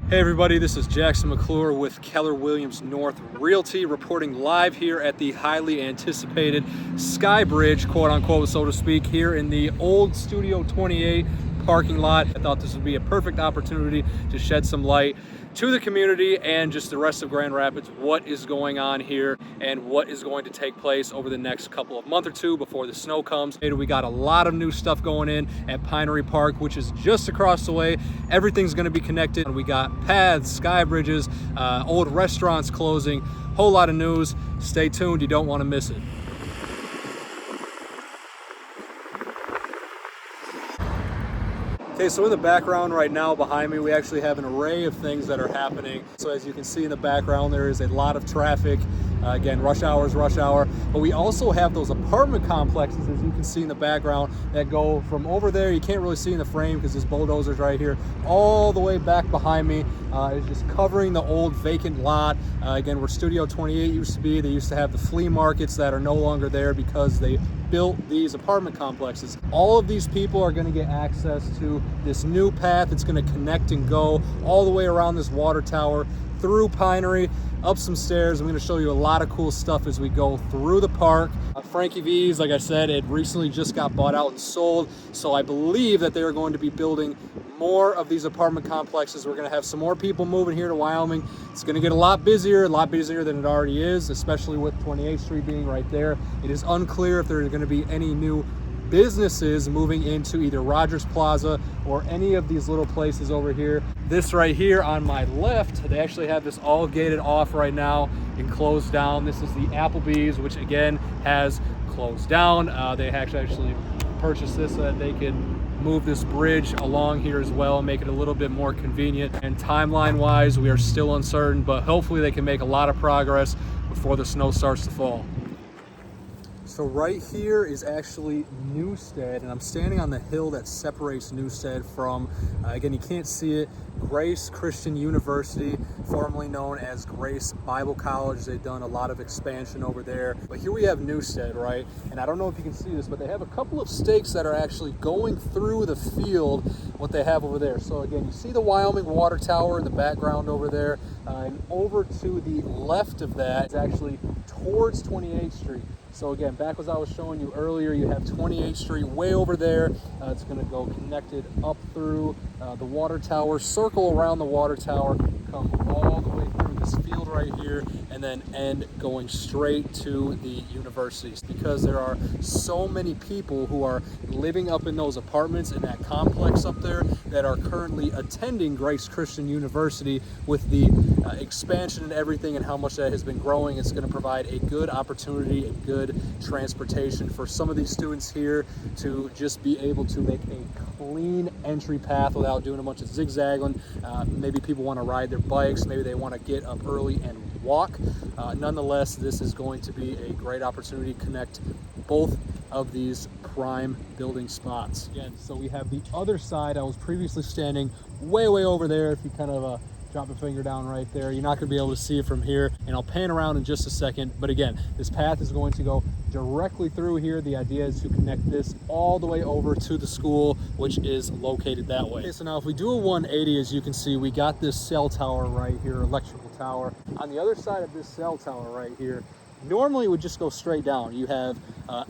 Hey everybody, this is Jackson McClure with Keller Williams North Realty reporting live here at the highly anticipated Skybridge, quote unquote, so to speak, here in the old Studio 28 parking lot. I thought this would be a perfect opportunity to shed some light to the community and just the rest of Grand Rapids, what is going on here and what is going to take place over the next couple of months or two before the snow comes. We got a lot of new stuff going in at Pinery Park, which is just across the way. Everything's going to be connected. We got paths, sky bridges, old restaurants closing, whole lot of news. Stay tuned, you don't want to miss it. Okay, so in the background right now behind me, we actually have an array of things that are happening. So as you can see in the background, there is a lot of traffic. Again, rush hour is rush hour. But we also have those apartment complexes, as you can see in the background, that go from over there. You can't really see in the frame because this bulldozer's right here, all the way back behind me. Is just covering the old vacant lot. Again, where Studio 28 used to be. They used to have the flea markets that are no longer there because they built these apartment complexes. All of these people are going to get access to this new path. It's going to connect and go all the way around this water tower, through Pinery, up some stairs. I'm going to show you a lot of cool stuff as we go through the park. Frankie V's, like I said, it recently just got bought out and sold, so I believe that they are going to be building more of these apartment complexes. We're going to have some more people moving here to Wyoming. It's going to get a lot busier than it already is, especially with 28th Street being right there. It is unclear if there are going to be any new businesses moving into either Rogers Plaza or any of these little places over here. This right here on my left, they actually have this all gated off right now and closed down. This is the Applebee's, which again has closed down. They actually purchased this so that they could move this bridge along here as well and make it a little bit more convenient. And timeline wise, we are still uncertain, but hopefully they can make a lot of progress before the snow starts to fall. So right here is actually Newstead, and I'm standing on the hill that separates Newstead from, again, you can't see it, Grace Christian University, formerly known as Grace Bible College. They've done a lot of expansion over there. But here we have Newstead, right? And I don't know if you can see this, but they have a couple of stakes that are actually going through the field, what they have over there. So again, you see the Wyoming water tower in the background over there, and over to the left of that is actually towards 28th Street. So again, back as I was showing you earlier, you have 28th Street way over there. It's going to go connected up through the water tower, circle around the water tower, come all the way through this field right here, and then end going straight to the universities, because there are so many people who are living up in those apartments in that complex up there that are currently attending Grace Christian University. With the expansion and everything and how much that has been growing, it's going to provide a good opportunity, a good transportation for some of these students here to just be able to make a clean entry path without doing a bunch of zigzagging. Maybe people want to ride their bikes, maybe they want to get up early and walk. Nonetheless, this is going to be a great opportunity to connect both of these prime building spots. Again, so we have the other side. I was previously standing way over there. If you kind of drop a finger down right there, you're not going to be able to see it from here, and I'll pan around in just a second. But again, this path is going to go directly through here. The idea is to connect this all the way over to the school, which is located that way. Okay, so now if we do a 180, as you can see, we got this cell tower right here, electrical tower. On the other side of this cell tower right here, normally it would just go straight down. You have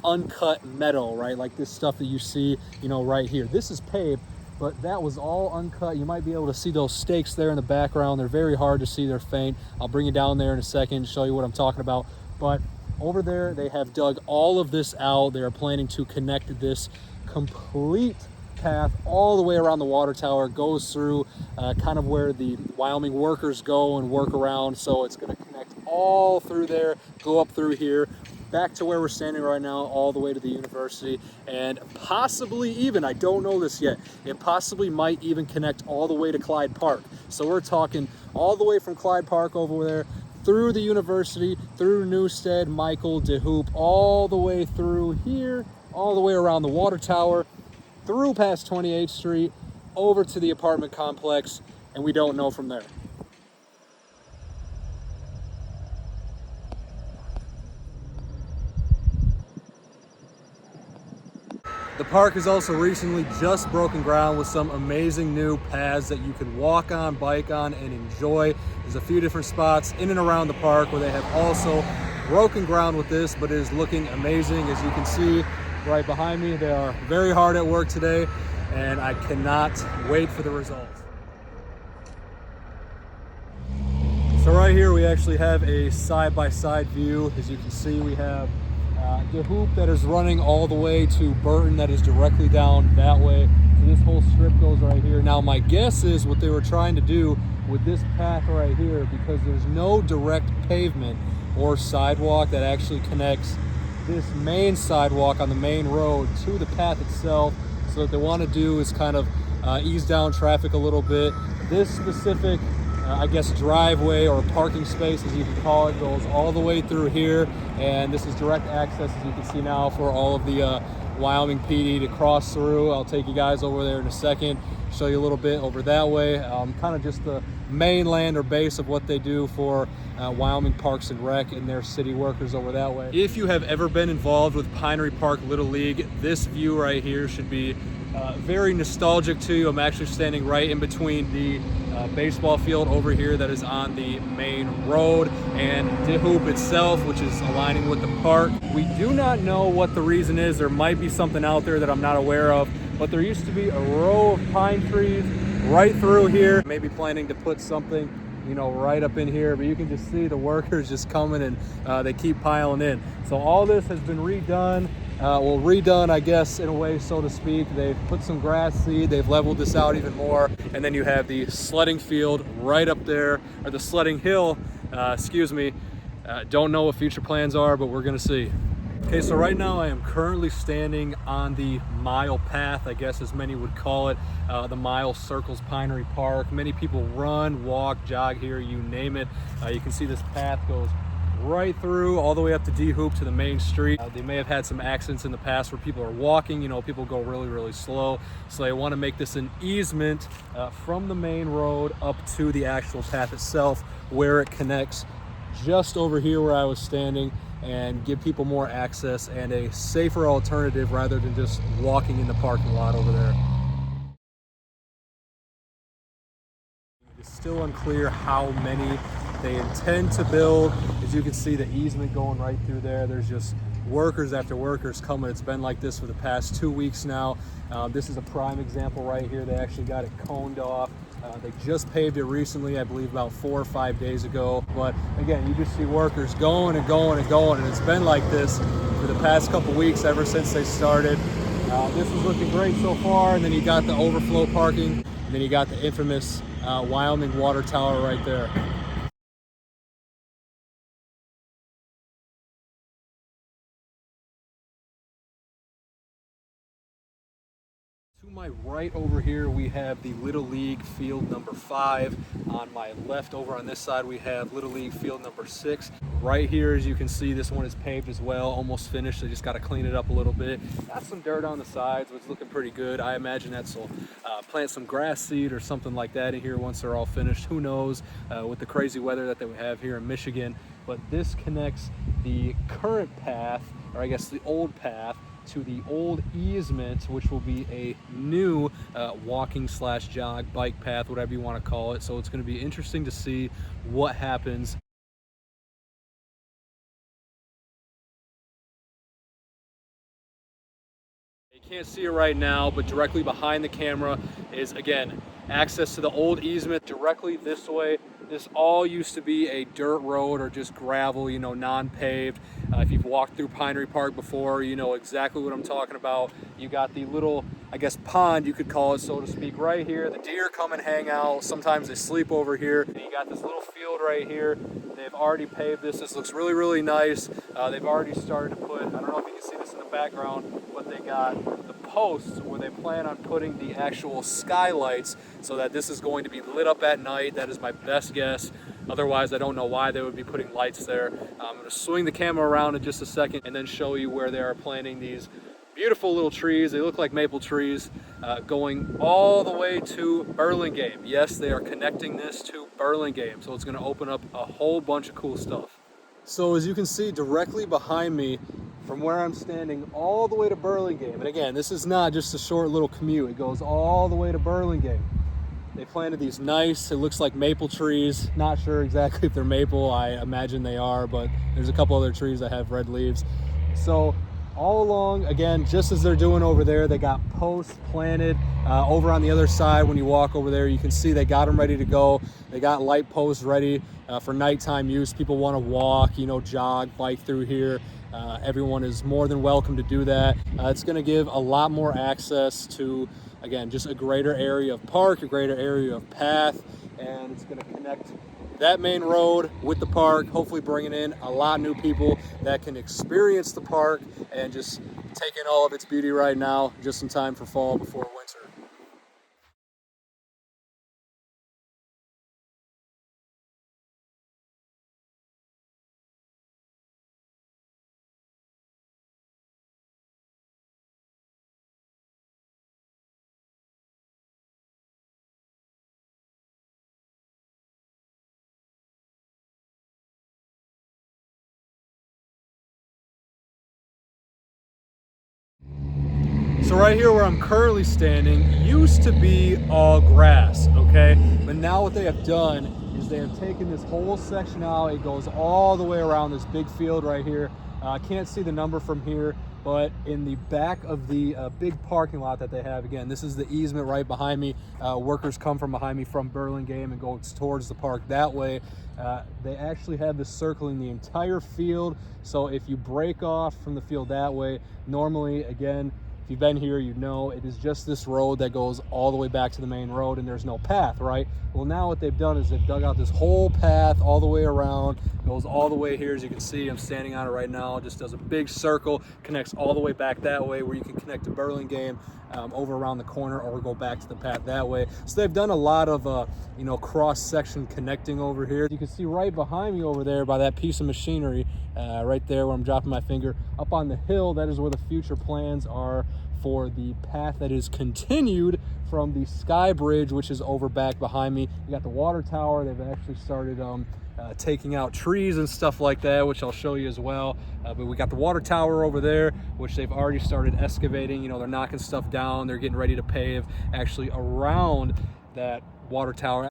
uncut metal, right? Like this stuff that you see, right here. This is paved, but that was all uncut. You might be able to see those stakes there in the background. They're very hard to see, they're faint. I'll bring you down there in a second to show you what I'm talking about. But over there, they have dug all of this out. They are planning to connect this complete path all the way around the water tower. It goes through kind of where the Wyoming workers go and work around. So it's going to connect all through there, go up through here, back to where we're standing right now, all the way to the university, and possibly even, I don't know this yet, it possibly might even connect all the way to Clyde Park. So we're talking all the way from Clyde Park over there, through the university, through Newstead, Michael, DeHoop, all the way through here, all the way around the water tower, through past 28th Street, over to the apartment complex, and we don't know from there. The park has also recently just broken ground with some amazing new paths that you can walk on, bike on, and enjoy. There's a few different spots in and around the park where they have also broken ground with this, but it is looking amazing. As you can see right behind me, they are very hard at work today, and I cannot wait for the results. So right here we actually have a side-by-side view. As you can see, we have the hoop that is running all the way to Burton that is directly down that way. So this whole strip goes right here. Now my guess is what they were trying to do with this path right here, because there's no direct pavement or sidewalk that actually connects this main sidewalk on the main road to the path itself. So what they want to do is kind of ease down traffic a little bit. This specific I guess driveway or parking space, as you can call it, goes all the way through here, and this is direct access, as you can see now, for all of the Wyoming PD to cross through. I'll take you guys over there in a second, show you a little bit over that way. Kind of just the mainland or base of what they do for Wyoming Parks and Rec and their city workers over that way. If you have ever been involved with Pinery Park Little League, this view right here should be very nostalgic to you. I'm actually standing right in between the baseball field over here that is on the main road and the hoop itself, which is aligning with the park. We do not know what the reason is. There might be something out there that I'm not aware of, but there used to be a row of pine trees right through here. Maybe planning to put something, you know, right up in here, but you can just see the workers just coming and they keep piling in. So all this has been redone. Well, redone, I guess, in a way, so to speak. They've put some grass seed, they've leveled this out even more, and then you have the sledding field right up there, or the sledding hill, excuse me. Don't know what future plans are, but we're gonna see. Okay, so right now I am currently standing on the mile path, I guess as many would call it. The mile circles Pinery Park. Many people run, walk, jog here, you name it. You can see this path goes right through all the way up to D-Hoop to the main street. They may have had some accidents in the past where people are walking, you know, people go really slow. So they want to make this an easement from the main road up to the actual path itself, where it connects just over here where I was standing, and give people more access and a safer alternative rather than just walking in the parking lot over there. It's still unclear how many they intend to build. As you can see, the easement going right through there. There's just workers after workers coming. It's been like this for the past 2 weeks now. This is a prime example right here. They actually got it coned off. They just paved it recently, I believe about 4 or 5 days ago. But again, you just see workers going and going and going, and it's been like this for the past couple weeks ever since they started. This is looking great so far, and then you got the overflow parking, and then you got the infamous Wyoming water tower right there. To my right over here, we have the Little League field number 5. On my left over on this side, we have Little League field number 6. Right here, as you can see, this one is paved as well, almost finished. They just got to clean it up a little bit. Got some dirt on the sides, but it's looking pretty good. I imagine that's will plant some grass seed or something like that in here once they're all finished. Who knows with the crazy weather that they have here in Michigan. But this connects the current path, or I guess the old path, to the old easement, which will be a new walking slash jog, bike path, whatever you want to call it. So it's going to be interesting to see what happens. You can't see it right now, but directly behind the camera is, again, access to the old easement directly this way. This all used to be a dirt road or just gravel, you know, non-paved. If you've walked through Pinery Park before, you know exactly what I'm talking about. You got the little, I guess, pond, you could call it, so to speak, right here. The deer come and hang out. Sometimes they sleep over here. And you got this little field right here. They've already paved this. This looks really nice. They've already started to put, I don't know if you can see this in the background, but they got the posts where they plan on putting the actual skylights so that this is going to be lit up at night. That is my best guess. Otherwise, I don't know why they would be putting lights there. I'm going to swing the camera around in just a second and then show you where they are planting these beautiful little trees. They look like maple trees going all the way to Burlingame. Yes, they are connecting this to Burlingame, so it's going to open up a whole bunch of cool stuff. So as you can see directly behind me, from where I'm standing all the way to Burlingame. And again, this is not just a short little commute. It goes all the way to Burlingame. They planted these nice, it looks like maple trees. Not sure exactly if they're maple. I imagine they are, but there's a couple other trees that have red leaves. So all along, again, just as they're doing over there, they got posts planted over on the other side. When you walk over there, you can see they got them ready to go. They got light posts ready for nighttime use. People want to walk, jog, bike through here. Everyone is more than welcome to do that. It's going to give a lot more access to, again, just a greater area of park, a greater area of path, and it's going to connect that main road with the park, hopefully bringing in a lot of new people that can experience the park and just take in all of its beauty right now, just in time for fall before winter. So right here where I'm currently standing used to be all grass, okay? But now what they have done is they have taken this whole section out. It goes all the way around this big field right here. I can't see the number from here, but in the back of the big parking lot that they have, again, this is the easement right behind me. Workers come from behind me from Burlingame and go towards the park that way. They actually have this circling the entire field. So if you break off from the field that way, normally, again, if you've been here, you know it is just this road that goes all the way back to the main road and there's no path, right? Well, now what they've done is they've dug out this whole path all the way around, goes all the way here. As you can see, I'm standing on it right now. It just does a big circle, connects all the way back that way where you can connect to Burlingame over around the corner or go back to the path that way. So they've done a lot of, cross-section connecting over here. You can see right behind me over there by that piece of machinery, right there where I'm dropping my finger, up on the hill, that is where the future plans are for the path that is continued from the Skybridge, which is over back behind me. You got the water tower. They've actually started taking out trees and stuff like that, which I'll show you as well. But we got the water tower over there, which they've already started excavating. They're knocking stuff down. They're getting ready to pave actually around that water tower.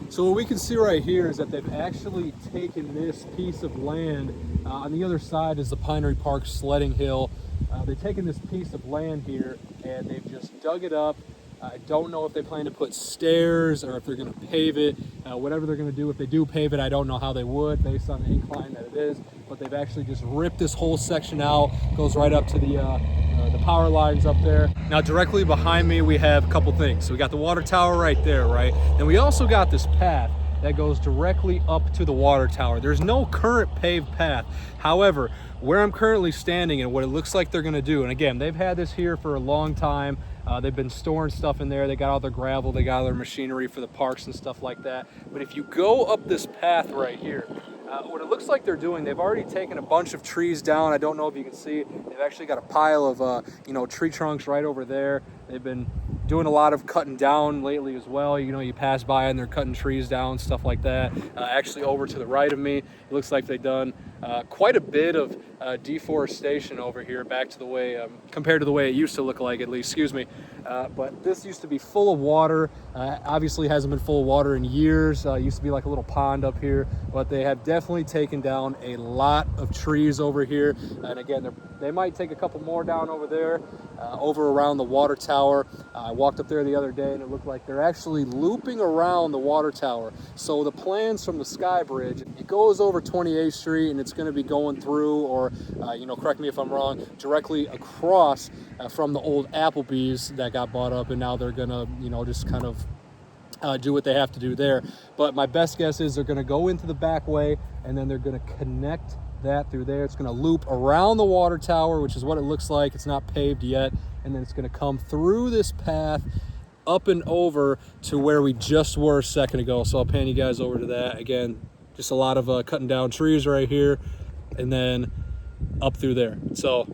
So what we can see right here is that they've actually taken this piece of land. On the other side is the Pinery Park sledding hill. They've taken this piece of land here and they've just dug it up. I don't know if they plan to put stairs or if they're going to pave it. Whatever they're going to do, if they do pave it, I don't know how they would based on the incline that it is. But they've actually just ripped this whole section out. Goes right up to the power lines up there. Now directly behind me we have a couple things. So we got the water tower right there, right? And we also got this path that goes directly up to the water tower. There's no current paved path. However, where I'm currently standing and what it looks like they're gonna do, and again, they've had this here for a long time. They've been storing stuff in there. They got all their gravel, they got all their machinery for the parks and stuff like that. But if you go up this path right here, what it looks like they're doing, they've already taken a bunch of trees down. I don't know if you can see, they've actually got a pile of tree trunks right over there. They've been doing a lot of cutting down lately as well. You pass by and they're cutting trees down, stuff like that. Actually over to the right of me, it looks like they've done quite a bit of deforestation over here, back to the way, compared to the way it used to look like, at least, excuse me. But this used to be full of water. Obviously hasn't been full of water in years. Used to be like a little pond up here, but they have definitely taken down a lot of trees over here. And again, they might take a couple more down over there, over around the water tower. I walked up there the other day and it looked like they're actually looping around the water tower. So the plans from the Skybridge, it goes over 28th Street and it's going to be going through, or correct me if I'm wrong, directly across from the old Applebee's that got bought up, and now they're gonna just kind of do what they have to do there. But my best guess is they're going to go into the back way and then they're going to connect that through there. It's going to loop around the water tower, which is what it looks like. It's not paved yet, and then it's going to come through this path up and over to where we just were a second ago. So I'll pan you guys over to that. Again, just a lot of cutting down trees right here and then up through there. So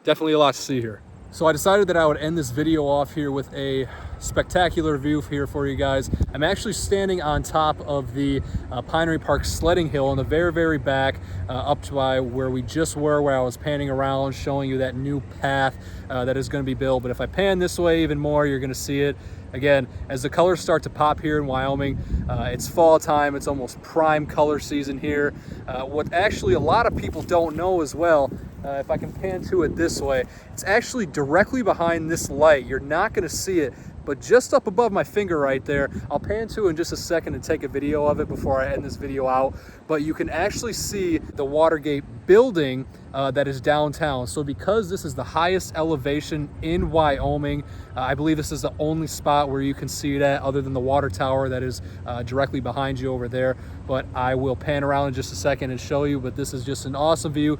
definitely a lot to see here. So I decided that I would end this video off here with a spectacular view here for you guys. I'm actually standing on top of the Pinery Park sledding hill in the very, very back, up to by where we just were, where I was panning around, showing you that new path that is going to be built. But if I pan this way even more, you're going to see it. Again, as the colors start to pop here in Wyoming, it's fall time. It's almost prime color season here. What actually a lot of people don't know as well, if I can pan to it this way, it's actually directly behind this light. You're not going to see it, but just up above my finger right there. I'll pan to in just a second and take a video of it before I end this video out. But you can actually see the Watergate building that is downtown. So because this is the highest elevation in Wyoming, I believe this is the only spot where you can see it at, other than the water tower that is directly behind you over there. But I will pan around in just a second and show you, but this is just an awesome view.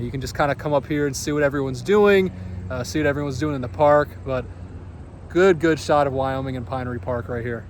You can just kind of come up here and see what everyone's doing, see what everyone's doing in the park. But good shot of Wyoming and Pinery Park right here.